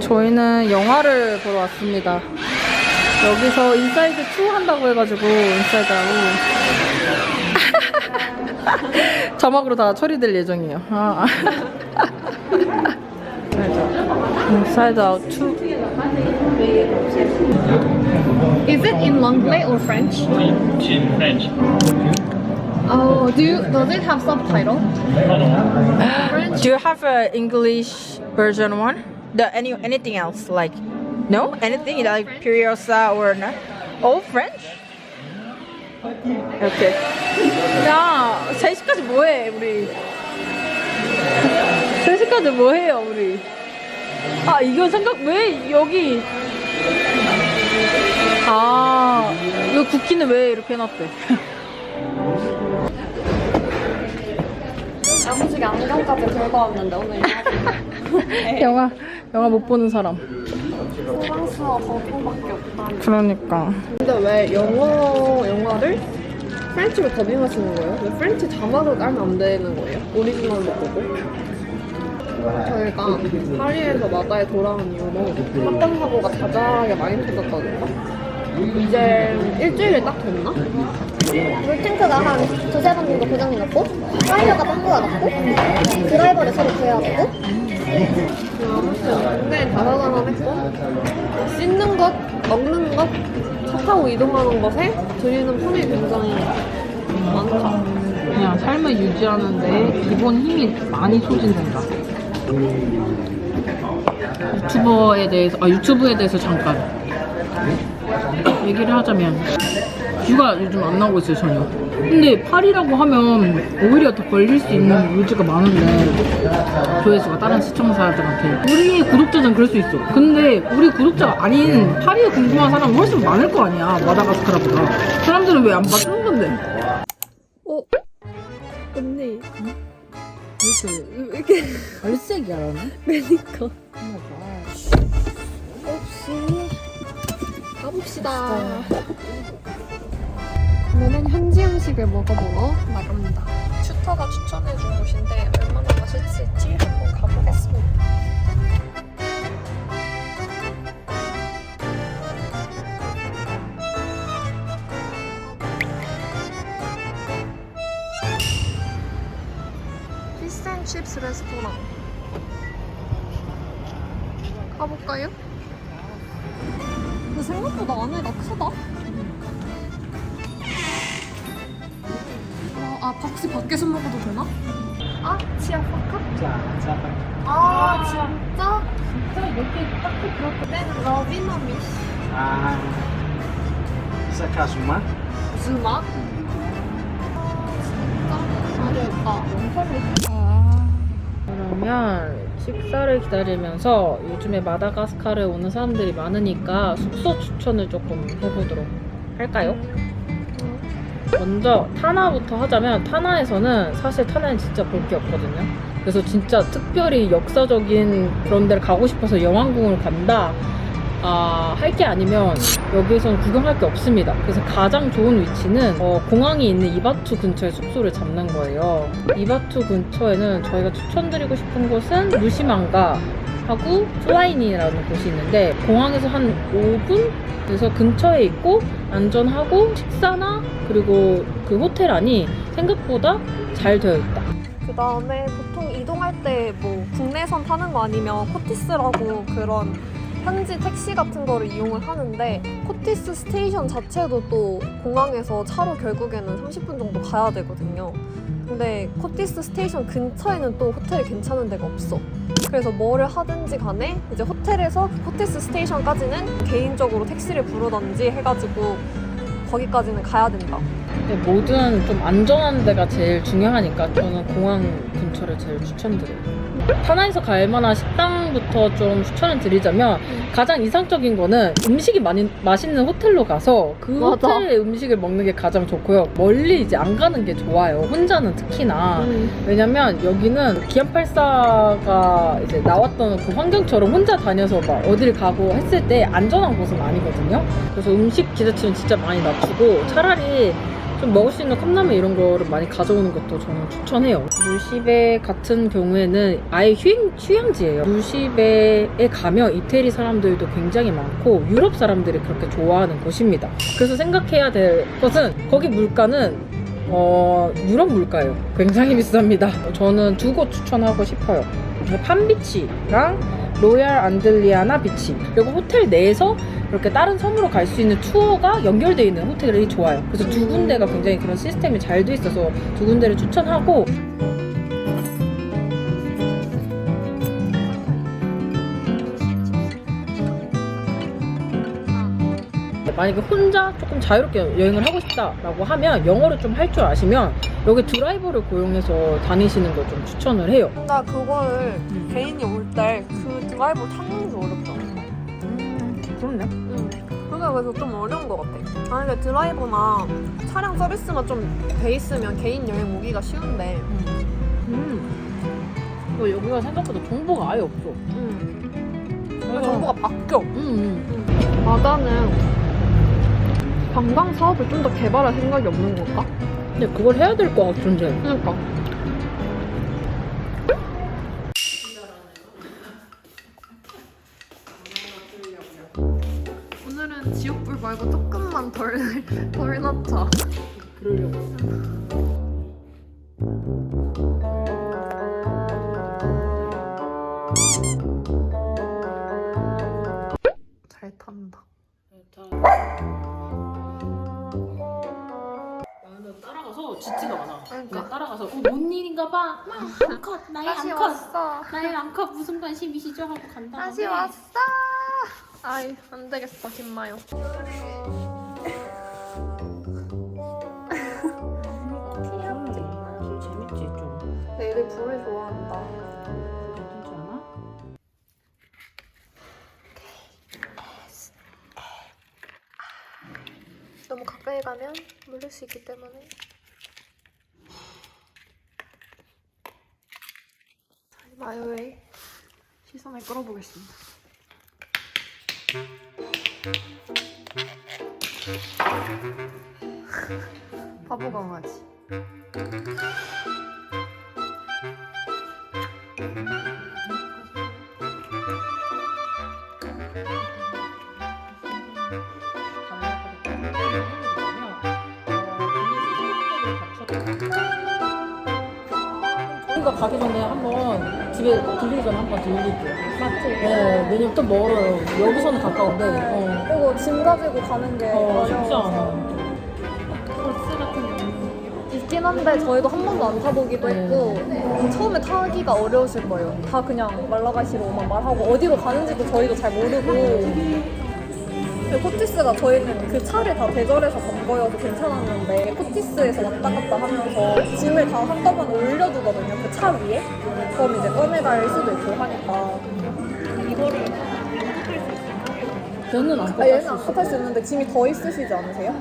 저희는 영화를 보러 왔습니다. 여기서 인사이드 2 한다고 해가지고 인사이드하고 자막으로 다 처리될 예정이에요. 인사이드 아웃 2. Is it in Longley or French? In French. Oh, does it have subtitle? French? Do you have an English version one? Anything else like no anything like Furiosa or not? Oh French? Okay. 야 3시까지 뭐해 우리? 3시까지 뭐해요 우리? 아 이거 왜 여기? 아 이거 쿠키는 왜 이렇게 해놨대? 야무지게 안경까지 들고 왔는데 오늘 영화 못 보는 사람. 프랑스어 거부밖에 없다. 그러니까. 근데 왜 영화를 프렌치로 더빙하시는 거예요? 왜 프렌치 자막을 깔면 안 되는 거예요? 오리지널로 보고? 저희가 파리에서 마다에 돌아온 이후로 사건 사고가 자잘하게 많이 터졌거든요. 이제 일주일이 딱 됐나? 물탱크가 한 두세 번 정도 고장이 났고 타이어가 빵꾸가 났고 드라이버를 새로 구해야 되고 근데 다사다난 했고 씻는 것, 먹는 것, 차 타고 이동하는 것에 들이는 돈이 굉장히 많다. 그냥 삶을 유지하는데 기본 힘이 많이 소진된다. 유튜브에 대해서 잠깐 얘기를 하자면 뷰가 요즘 안 나오고 있어요 전혀. 근데 파리라고 하면 오히려 더 걸릴 수 있는 뮤즈가 많은데 조회수가 다른 시청자들한테 우리 구독자는 그럴 수 있어. 근데 우리 구독자가 아닌 파리에 궁금한 사람은 훨씬 많을 거 아니야. 마다가스카라보다. 사람들은 왜 안 봐주는 건데? 언니 왜 이렇게 얼색이 알아네? 그러니까 혹시 가봅시다. 오늘은 현지 음식을 먹어보러 나갑니다. 슈터가 추천해준 곳인데 얼마나 맛있을지 한번 가보겠습니다. 피스앤칩스 레스토랑 가볼까요? 근데 생각보다 안에가 크다. 혹시 밖에서 먹어도 되나? 치아파카? 진짜? 진짜 몇개 딱히 그렇거든. 러비너미시 Sakazuma. 즈마? 진짜? 그러면 식사를 기다리면서 요즘에 마다가스카르에 오는 사람들이 많으니까 숙소 추천을 조금 해보도록 할까요? 먼저 타나부터 하자면 타나에서는 사실 타나는 진짜 볼 게 없거든요. 그래서 진짜 특별히 역사적인 그런 데를 가고 싶어서 여왕궁을 간다 할 게 아니면 여기에서는 구경할 게 없습니다. 그래서 가장 좋은 위치는 공항이 있는 이바투 근처에 숙소를 잡는 거예요. 이바투 근처에는 저희가 추천드리고 싶은 곳은 누시망가 하고 플라인이라는 곳이 있는데 공항에서 한 5분? 그래서 근처에 있고 안전하고 식사나 그리고 그 호텔 안이 생각보다 잘 되어 있다. 그 다음에 보통 이동할 때 뭐 국내선 타는 거 아니면 코티스라고 그런 현지 택시 같은 거를 이용을 하는데 코티스 스테이션 자체도 또 공항에서 차로 결국에는 30분 정도 가야 되거든요. 근데 코티스 스테이션 근처에는 또 호텔이 괜찮은 데가 없어. 그래서 뭐를 하든지 간에 이제 호텔에서 코티스 스테이션까지는 개인적으로 택시를 부르던지 해가지고 거기까지는 가야 된다. 근데 뭐든 좀 안전한 데가 제일 중요하니까 저는 공항 근처를 제일 추천드려요. 타나에서 갈 만한 식당부터 좀 추천을 드리자면 가장 이상적인 거는 음식이 맛있는 호텔로 가서 그 맞아. 호텔의 음식을 먹는 게 가장 좋고요. 멀리 이제 안 가는 게 좋아요. 혼자는 특히나. 왜냐면 여기는 기안84가 이제 나왔던 그 환경처럼 혼자 다녀서 막 어딜 가고 했을 때 안전한 곳은 아니거든요. 그래서 음식 기대치는 진짜 많이 낮추고 차라리 좀 먹을 수 있는 컵라면 이런 거를 많이 가져오는 것도 저는 추천해요. 물시베 같은 경우에는 아예 휴양지예요. 물시베에 가면 이태리 사람들도 굉장히 많고 유럽 사람들이 그렇게 좋아하는 곳입니다. 그래서 생각해야 될 것은 거기 물가는 유럽 물가예요. 굉장히 비쌉니다. 저는 두 곳 추천하고 싶어요. 판비치랑 로얄 안들리아나 비치. 그리고 호텔 내에서 이렇게 다른 섬으로 갈 수 있는 투어가 연결되어 있는 호텔이 좋아요. 그래서 두 군데가 굉장히 그런 시스템이 잘 돼 있어서 두 군데를 추천하고, 만약에 혼자 조금 자유롭게 여행을 하고 싶다라고 하면 영어를 좀 할 줄 아시면 여기 드라이버를 고용해서 다니시는 걸 좀 추천을 해요. 나 그거를 개인이 올 때 그 드라이버 찾는 게 어렵잖아. 그렇네. 그게 그래서 좀 어려운 것 같아. 만약에 드라이버나 차량 서비스만 좀 돼 있으면 개인 여행 오기가 쉬운데. 여기가 생각보다 정보가 아예 없어. 그 정보가 바뀌어. 음. 마다는 관광 사업을 좀 더 개발할 생각이 없는 걸까? 근데 그걸 해야 될 것 같은데. 그러니까. 오늘은 지옥불 말고 조금만 덜 넣자. 그러려고. 잘 탄다. 나는 따라가서 짖지가 않아. 그러니까. 그냥 따라가서 뭔 일인가 봐. 암컷 나의 다시 암컷. 왔어. 나의 암컷 무슨 관심이시죠? 하고 간다. 다시 왔어. 아이 안 되겠어 김마요. 재밌지 좀. 애들 불을 좋아한다. 괜찮지 않아? 너무 가까이 가면 물릴 수 있기 때문에. 마요의 시선을 끌어보겠습니다. 바보 강아지. 저희가 가기 전에 한번 집에 들리기 전에 한번 들릴게요. 맞지? 네, 왜냐면 또 멀어요. 여기서는 가까운데. 그리고 짐 가지고 가는 게 쉽지 어려워서. 않아. 버스 같은 경우는 있긴 한데 저희도 한 번도 안 타보기도 했고 처음에 타기가 어려우실 거예요. 다 그냥 말라가시로만 말하고 어디로 가는지도 저희도 잘 모르고. 근데 코티스가 저희는 그 차를 다 대절해서 간 거여서 괜찮았는데 코티스에서 왔다 갔다 하면서 짐을 다 한꺼번에 올려두거든요. 그 차 위에. 그럼 이제 꺼내갈 수도 있고 하니까. 이거를 걔는 안 얘는 깎을 안 수 탈 수 있는데 짐이 더 있으시지 않으세요?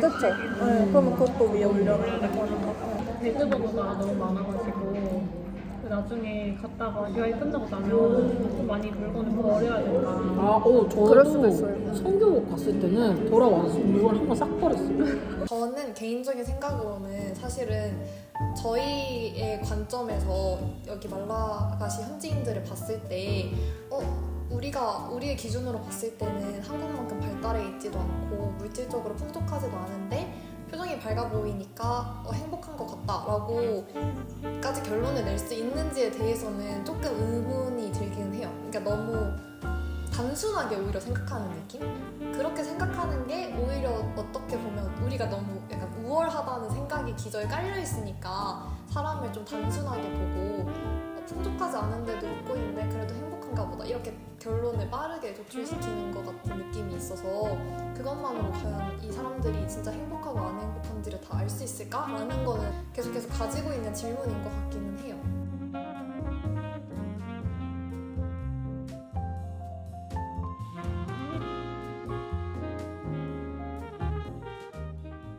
그쵸? 네, 그러면 그것도 위에 올려놓는 거니까. 배드버거가 너무 많아가지고 나중에 갔다가 여행 끝나고 나면 좀 많이 물건을 버려야 된다. 저도 그럴 수도 있어요. 성교 갔을 때는 돌아와서 물건 한 번 싹 버렸어요. 저는 개인적인 생각으로는 사실은 저희의 관점에서 여기 말라가시 현지인들을 봤을 때 우리의 기준으로 봤을 때는 한국만큼 발달해 있지도 않고 물질적으로 풍족하지도 않은데 표정이 밝아 보이니까 행복한 것 같다라고 까지 결론을 낼 수 있는지에 대해서는 조금 의문이 들기는 해요. 그러니까 너무 단순하게 오히려 생각하는 느낌? 그렇게 생각하는 게 오히려 어떻게 보면 우리가 너무 약간 우월하다는 생각이 기저에 깔려 있으니까 사람을 좀 단순하게 보고 풍족하지 않은데도 웃고 있는데 그래도 행복한가 보다 이렇게 결론을 빠르게 도출시키는 것 같은 느낌이 있어서 그것만으로 과연 이 사람들이 진짜 행복하고 안 행복한지를 다 알 수 있을까라는 거는 계속해서 가지고 있는 질문인 것 같기는 해요.